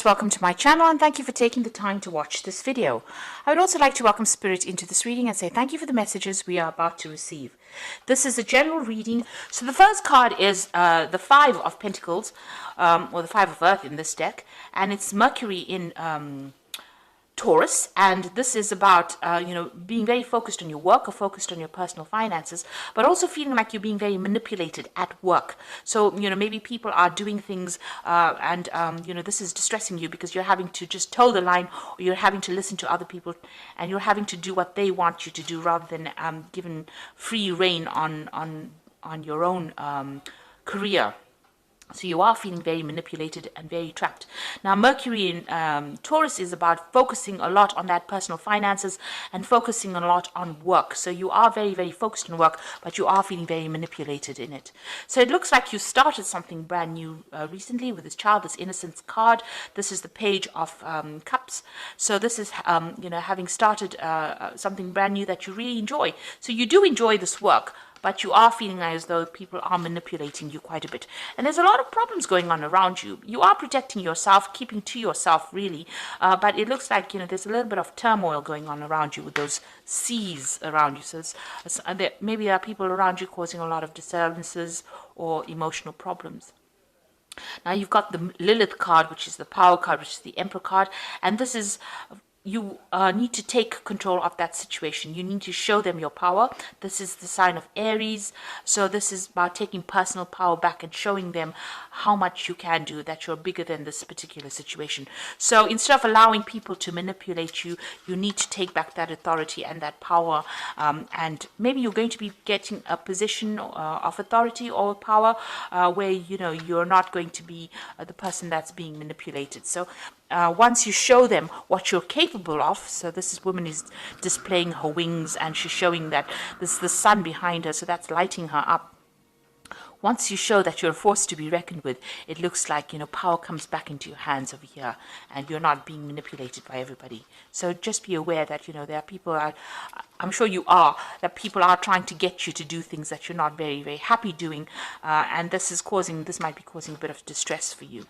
Welcome to my channel and thank you for taking the time to watch this video. I would also like to welcome Spirit into this reading and say thank you for the messages we are about to receive. This is a general reading. So the first card is the Five of Pentacles, or the Five of Earth in this deck, and it's Mercury in Taurus, and this is about being very focused on your work or focused on your personal finances, but also feeling like you're being very manipulated at work. So maybe people are doing things and this is distressing you because you're having to just toe the line, or you're having to listen to other people, and you're having to do what they want you to do rather than given free reign on your own career. So you are feeling very manipulated and very trapped. Now, Mercury in Taurus is about focusing a lot on that personal finances and focusing a lot on work. So you are very, very focused on work, but you are feeling very manipulated in it. So it looks like you started something brand new recently with this child, this innocence card. This is the Page of Cups. So this is, having started something brand new that you really enjoy. So you do enjoy this work, but you are feeling as though people are manipulating you quite a bit. And there's a lot of problems going on around you. You are protecting yourself, keeping to yourself, really. But it looks like, there's a little bit of turmoil going on around you with those seas around you. So maybe there are people around you causing a lot of disturbances or emotional problems. Now you've got the Lilith card, which is the Power card, which is the Emperor card. And this is... you need to take control of that situation. You need to show them your power. This is the sign of Aries. So this is about taking personal power back and showing them how much you can do, that you're bigger than this particular situation. So instead of allowing people to manipulate you, you need to take back that authority and that power. And maybe you're going to be getting a position of authority or power where, you're not going to be the person that's being manipulated. So once you show them what you're capable of, so this woman is displaying her wings and she's showing that there's the sun behind her, so that's lighting her up. Once you show that you're a force to be reckoned with, it looks like, power comes back into your hands over here and you're not being manipulated by everybody. So just be aware that, there are people, I'm sure you are, that people are trying to get you to do things that you're not very, very happy doing. And this might be causing a bit of distress for you.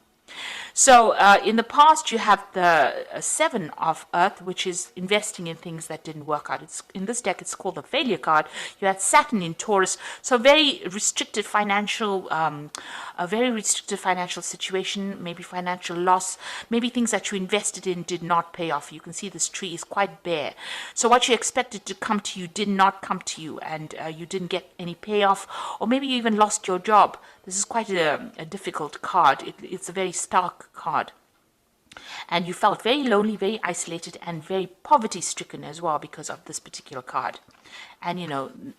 So in the past, you have the Seven of Earth, which is investing in things that didn't work out. In this deck, it's called the Failure card. You had Saturn in Taurus, so very restricted financial, a very restricted financial situation, maybe financial loss, maybe things that you invested in did not pay off. You can see this tree is quite bare. So what you expected to come to you did not come to you, and you didn't get any payoff, or maybe you even lost your job. This is quite a difficult card. It's a very stark card. And you felt very lonely, very isolated, and very poverty-stricken as well because of this particular card. And,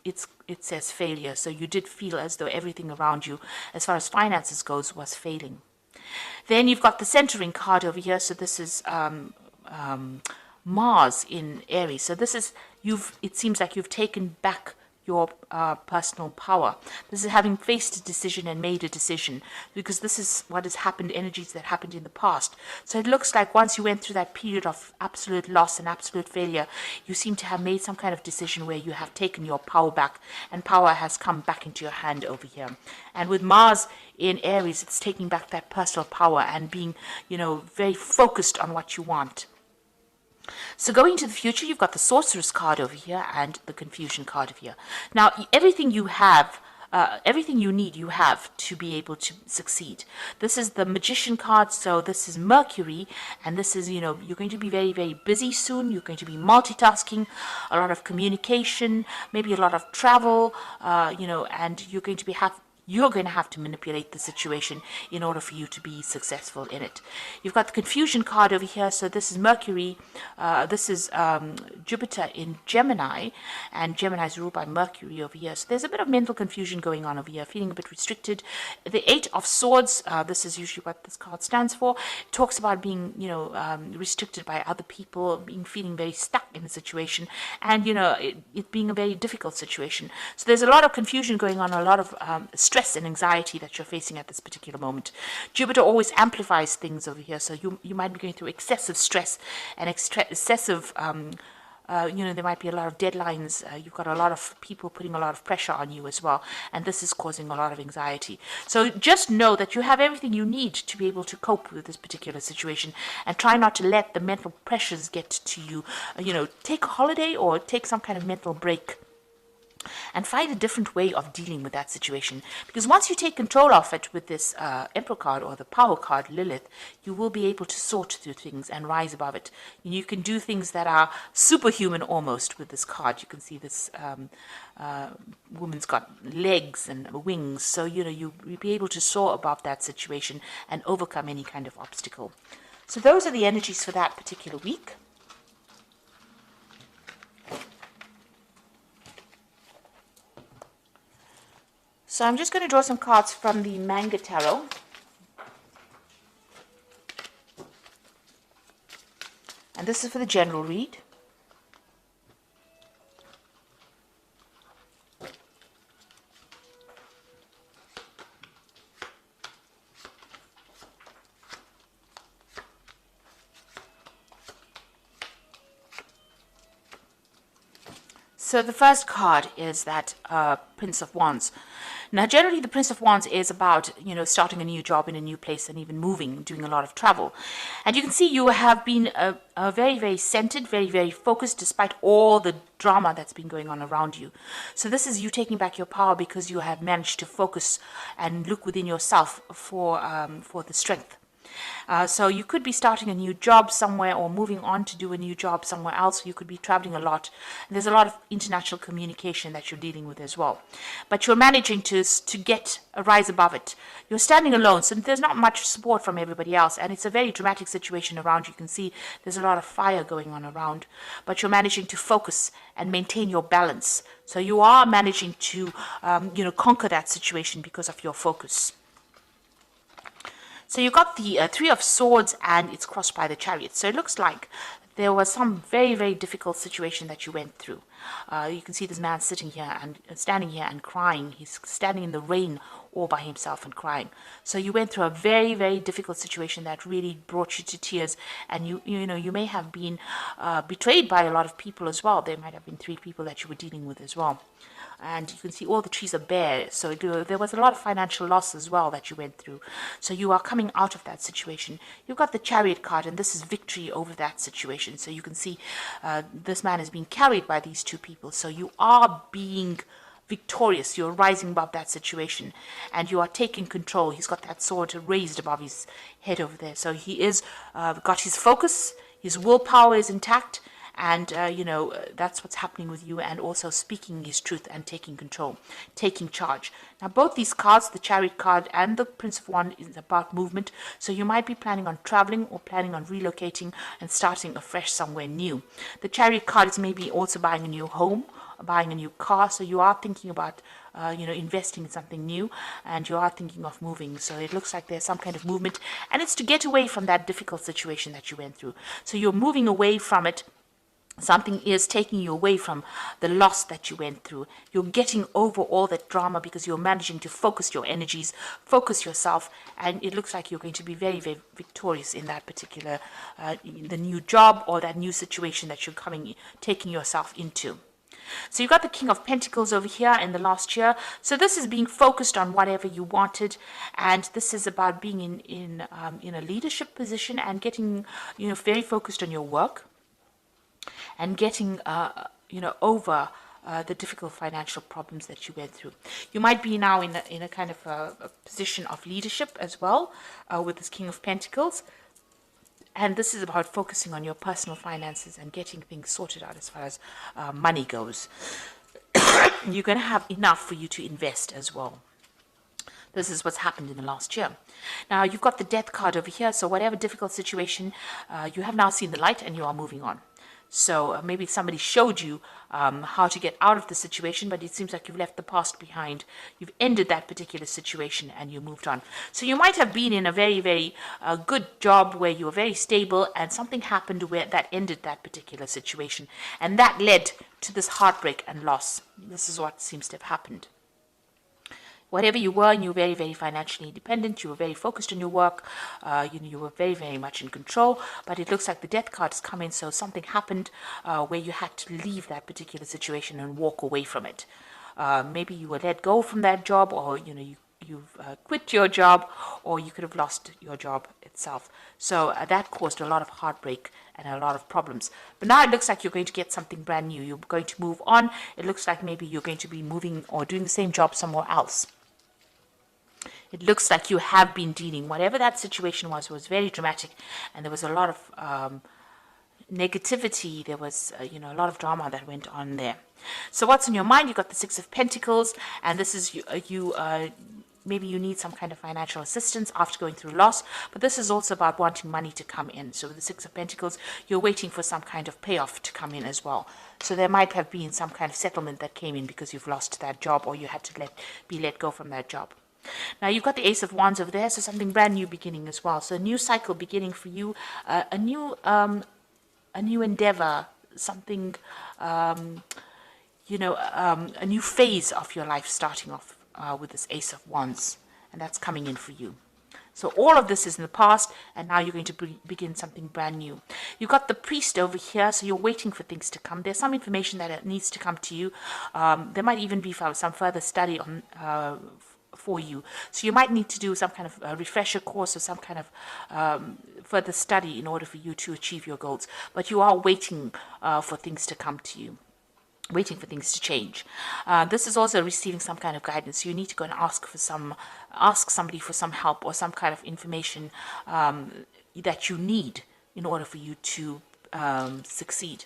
it says failure. So you did feel as though everything around you, as far as finances goes, was failing. Then you've got the centering card over here. So this is Mars in Aries. So this is, it seems like you've taken back your personal power. This is having faced a decision and made a decision, because this is what has happened, energies that happened in the past. So it looks like once you went through that period of absolute loss and absolute failure, you seem to have made some kind of decision where you have taken your power back, and power has come back into your hand over here. And with Mars in Aries, it's taking back that personal power and being, very focused on what you want. So going to the future, you've got the Sorceress card over here and the Confusion card over here. Now, everything you have, everything you need, you have to be able to succeed. This is the Magician card, so this is Mercury, and this is, you're going to be very, very busy soon. You're going to be multitasking, a lot of communication, maybe a lot of travel, and you're going to have to manipulate the situation in order for you to be successful in it. You've got the Confusion card over here. So this is Mercury. This is Jupiter in Gemini, and Gemini is ruled by Mercury over here. So there's a bit of mental confusion going on over here, feeling a bit restricted. The Eight of Swords, this is usually what this card stands for. It talks about being, restricted by other people, feeling very stuck in a situation, and, it being a very difficult situation. So there's a lot of confusion going on, a lot of stress and anxiety that you're facing at this particular moment. Jupiter always amplifies things over here, so you might be going through excessive stress and excessive there might be a lot of deadlines. You've got a lot of people putting a lot of pressure on you as well. And this is causing a lot of anxiety. So just know that you have everything you need to be able to cope with this particular situation, and try not to let the mental pressures get to you. Take a holiday or take some kind of mental break and find a different way of dealing with that situation. Because once you take control of it with this Emperor card or the Power card, Lilith, you will be able to sort through things and rise above it. You can do things that are superhuman almost with this card. You can see this woman's got legs and wings. So, you'll be able to soar above that situation and overcome any kind of obstacle. So those are the energies for that particular week. So I'm just going to draw some cards from the Manga Tarot. And this is for the general read. So the first card is that Prince of Wands. Now, generally, the Prince of Wands is about, starting a new job in a new place and even moving, doing a lot of travel. And you can see you have been very, very centered, very, very focused, despite all the drama that's been going on around you. So this is you taking back your power because you have managed to focus and look within yourself for the strength. So you could be starting a new job somewhere or moving on to do a new job somewhere else. You could be traveling a lot. And there's a lot of international communication that you're dealing with as well. But you're managing to get a rise above it. You're standing alone, so there's not much support from everybody else. And it's a very dramatic situation around. You can see there's a lot of fire going on around. But you're managing to focus and maintain your balance. So you are managing to, conquer that situation because of your focus. So you got the Three of Swords, and it's crossed by the Chariot. So it looks like there was some very, very difficult situation that you went through. You can see this man sitting here and standing here and crying. He's standing in the rain all by himself and crying. So you went through a very, very difficult situation that really brought you to tears. And you may have been betrayed by a lot of people as well. There might have been 3 people that you were dealing with as well. And you can see all the trees are bare. So there was a lot of financial loss as well that you went through. So you are coming out of that situation. You've got the Chariot card, and this is victory over that situation. So you can see this man is being carried by these 2 people. So you are being victorious. You're rising above that situation, and you are taking control. He's got that sword raised above his head over there. So he is got his focus. His willpower is intact. And, that's what's happening with you, and also speaking his truth and taking control, taking charge. Now, both these cards, the Chariot card and the Prince of Wands, is about movement. So you might be planning on traveling or planning on relocating and starting afresh somewhere new. The Chariot card is maybe also buying a new home, buying a new car. So you are thinking about, investing in something new, and you are thinking of moving. So it looks like there's some kind of movement, and it's to get away from that difficult situation that you went through. So you're moving away from it. Something is taking you away from the loss that you went through. You're getting over all that drama because you're managing to focus your energies, focus yourself, and it looks like you're going to be very, very victorious in that particular, the new job or that new situation that you're taking yourself into. So you've got the King of Pentacles over here in the last year. So this is being focused on whatever you wanted, and this is about being in a leadership position and getting, very focused on your work. And getting, over the difficult financial problems that you went through. You might be now in a kind of a position of leadership as well with this King of Pentacles. And this is about focusing on your personal finances and getting things sorted out as far as money goes. You're going to have enough for you to invest as well. This is what's happened in the last year. Now, you've got the Death card over here. So whatever difficult situation, you have now seen the light and you are moving on. So maybe somebody showed you how to get out of the situation, but it seems like you've left the past behind. You've ended that particular situation and you moved on. So you might have been in a very, very good job where you were very stable, and something happened where that ended that particular situation. And that led to this heartbreak and loss. This is what seems to have happened. whatever you were, and you were very, very financially independent, you were very focused on your work, you were very, very much in control, but it looks like the death card has come in, so something happened where you had to leave that particular situation and walk away from it. Maybe you were let go from that job, or you've quit your job, or you could have lost your job itself. So that caused a lot of heartbreak and a lot of problems. But now it looks like you're going to get something brand new. You're going to move on. It looks like maybe you're going to be moving or doing the same job somewhere else. It looks like you have been dealing, whatever that situation was very dramatic, and there was a lot of negativity. There was a lot of drama that went on there. So what's in your mind? You got the Six of Pentacles, and this is maybe you need some kind of financial assistance after going through loss, but this is also about wanting money to come in. So with the Six of Pentacles, you're waiting for some kind of payoff to come in as well. So there might have been some kind of settlement that came in because you've lost that job, or you had to be let go from that job. Now you've got the Ace of Wands over there, so something brand new beginning as well. So a new cycle beginning for you, a new endeavor, something, a new phase of your life starting off with this Ace of Wands, and that's coming in for you. So all of this is in the past, and now you're going to begin something brand new. You've got the Priest over here, so you're waiting for things to come. There's some information that needs to come to you. There might even be some further study on for you. So you might need to do some kind of a refresher course or some kind of further study in order for you to achieve your goals. But you are waiting for things to come to you, waiting for things to change. This is also receiving some kind of guidance. You need to go and ask somebody for some help or some kind of information that you need in order for you to succeed.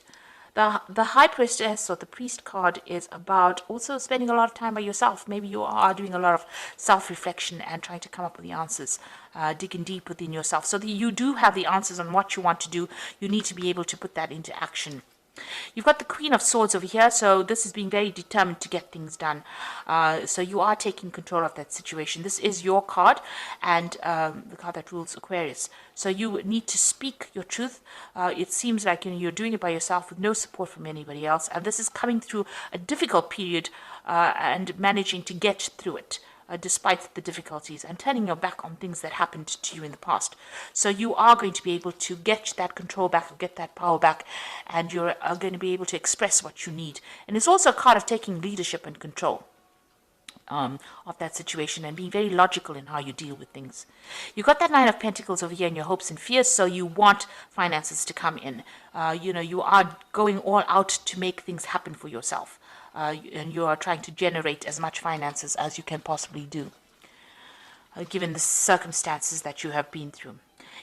The High Priestess, or the Priest card, is about also spending a lot of time by yourself. Maybe you are doing a lot of self-reflection and trying to come up with the answers, digging deep within yourself. So that you do have the answers on what you want to do. You need to be able to put that into action. You've got the Queen of Swords over here, so this is being very determined to get things done. So you are taking control of that situation. This is your card, and the card that rules Aquarius. So you need to speak your truth. It seems like you're doing it by yourself with no support from anybody else, and this is coming through a difficult period and managing to get through it. Despite the difficulties, and turning your back on things that happened to you in the past. So you are going to be able to get that control back, or get that power back, and you're going to be able to express what you need. And it's also a card of taking leadership and control of that situation and being very logical in how you deal with things. You've got that Nine of Pentacles over here in your hopes and fears, so you want finances to come in. You are going all out to make things happen for yourself. And you are trying to generate as much finances as you can possibly do, given the circumstances that you have been through.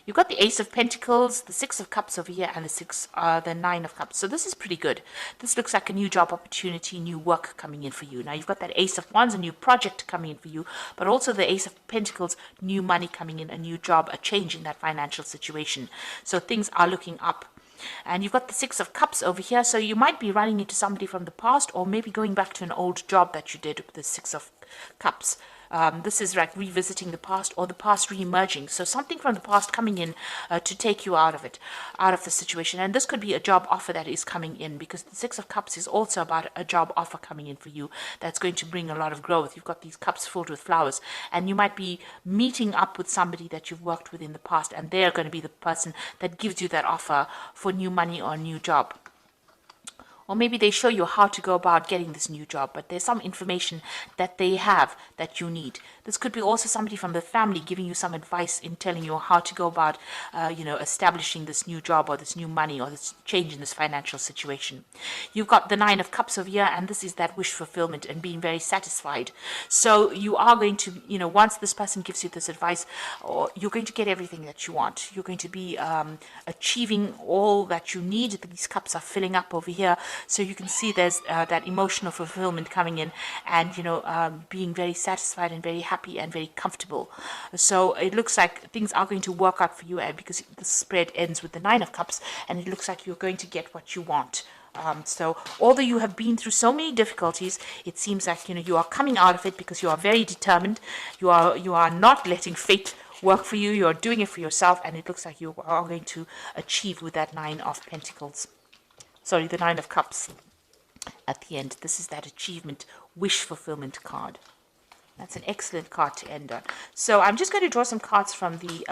You've got the Ace of Pentacles, the Six of Cups over here, and the Nine of Cups. So this is pretty good. This looks like a new job opportunity, new work coming in for you. Now you've got that Ace of Wands, a new project coming in for you, but also the Ace of Pentacles, new money coming in, a new job, a change in that financial situation. So things are looking up. And you've got the Six of Cups over here, so you might be running into somebody from the past, or maybe going back to an old job that you did with the Six of Cups. This is like revisiting the past, or the past re-emerging. So something from the past coming in to take you out of it, out of the situation. And this could be a job offer that is coming in, because the Six of Cups is also about a job offer coming in for you that's going to bring a lot of growth. You've got these cups filled with flowers, and you might be meeting up with somebody that you've worked with in the past, and they're going to be the person that gives you that offer for new money or a new job. Or maybe they show you how to go about getting this new job, but there's some information that they have that you need. This could be also somebody from the family giving you some advice in telling you how to go about, establishing this new job or this new money or this change in this financial situation. You've got the Nine of Cups over here, and this is that wish fulfillment and being very satisfied. So you are going to, once this person gives you this advice, or you're going to get everything that you want. You're going to be achieving all that you need. These cups are filling up over here. So you can see there's that emotional fulfillment coming in, and being very satisfied and very happy and very comfortable. So it looks like things are going to work out for you, because the spread ends with the Nine of Cups, and it looks like you're going to get what you want. So although you have been through so many difficulties, it seems like you are coming out of it because you are very determined. You are not letting fate work for you. You are doing it for yourself, and it looks like you are going to achieve with that Nine of Pentacles. Sorry, the Nine of Cups at the end. This is that achievement, wish fulfillment card. That's an excellent card to end on. So I'm just going to draw some cards from the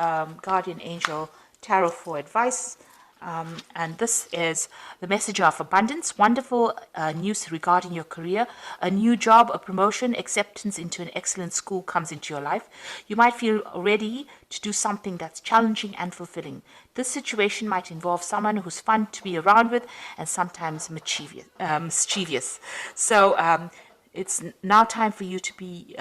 Guardian Angel Tarot for advice. And this is the message of abundance, wonderful news regarding your career, a new job, a promotion, acceptance into an excellent school comes into your life. You might feel ready to do something that's challenging and fulfilling. This situation might involve someone who's fun to be around with and sometimes mischievous. So it's now time for you to be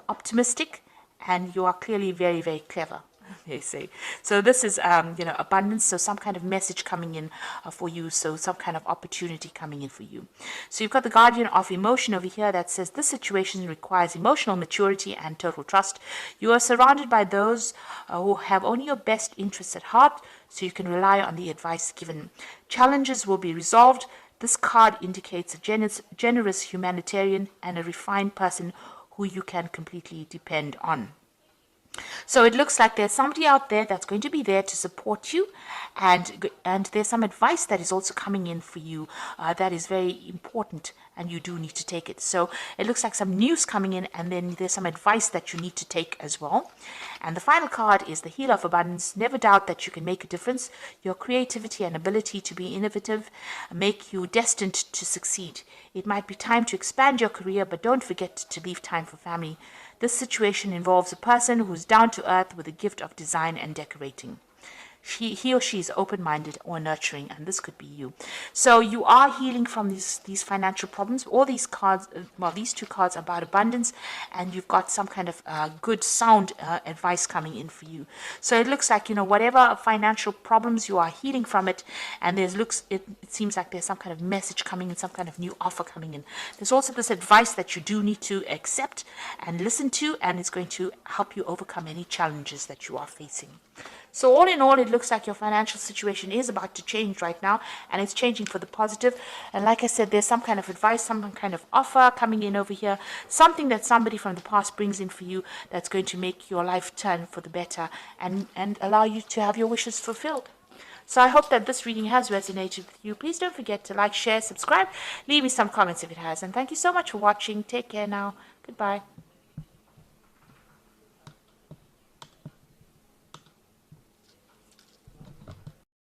optimistic, and you are clearly very, very clever. They say. So this is, abundance. So some kind of message coming in for you. So some kind of opportunity coming in for you. So you've got the Guardian of Emotion over here that says this situation requires emotional maturity and total trust. You are surrounded by those who have only your best interests at heart, so you can rely on the advice given. Challenges will be resolved. This card indicates a generous humanitarian and a refined person who you can completely depend on. So it looks like there's somebody out there that's going to be there to support you, and there's some advice that is also coming in for you that is very important, and you do need to take it. So it looks like some news coming in, and then there's some advice that you need to take as well. And the final card is the Healer of Abundance. Never doubt that you can make a difference. Your creativity and ability to be innovative make you destined to succeed. It might be time to expand your career, but don't forget to leave time for family. This situation involves a person who's down to earth with a gift of design and decorating. He or she is open-minded or nurturing, and this could be you. So you are healing from these financial problems. All these cards, these two cards are about abundance, and you've got some kind of good, sound advice coming in for you. So it looks like, whatever financial problems, you are healing from it, and it seems like there's some kind of message coming in, some kind of new offer coming in. There's also this advice that you do need to accept and listen to, and it's going to help you overcome any challenges that you are facing. So all in all, it looks like your financial situation is about to change right now, and it's changing for the positive. And like I said, there's some kind of advice, some kind of offer coming in over here, something that somebody from the past brings in for you that's going to make your life turn for the better and allow you to have your wishes fulfilled. So I hope that this reading has resonated with you. Please don't forget to like, share, subscribe, leave me some comments if it has. And thank you so much for watching. Take care now. Goodbye.